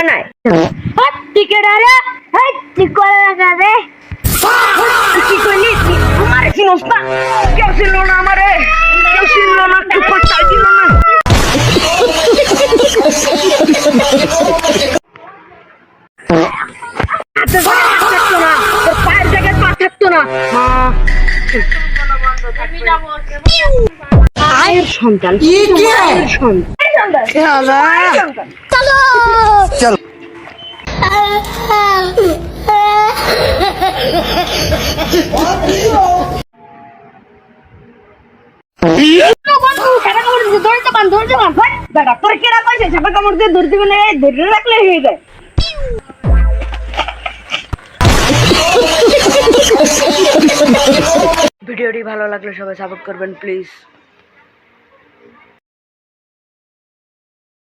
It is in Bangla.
নাই টিকেট আরে তুই করে লাগাবে কি কইলি আমার চিনস না কেউ ছিল না আমারে কেউ ছিল না কেউ চাই দিল না পায়ের জায়গায় পা থাকতো না আয়ের সন্তান চলো চলো ভিডিওটি ভালো লাগলে সবাই সাপোর্ট করবেন প্লিজ।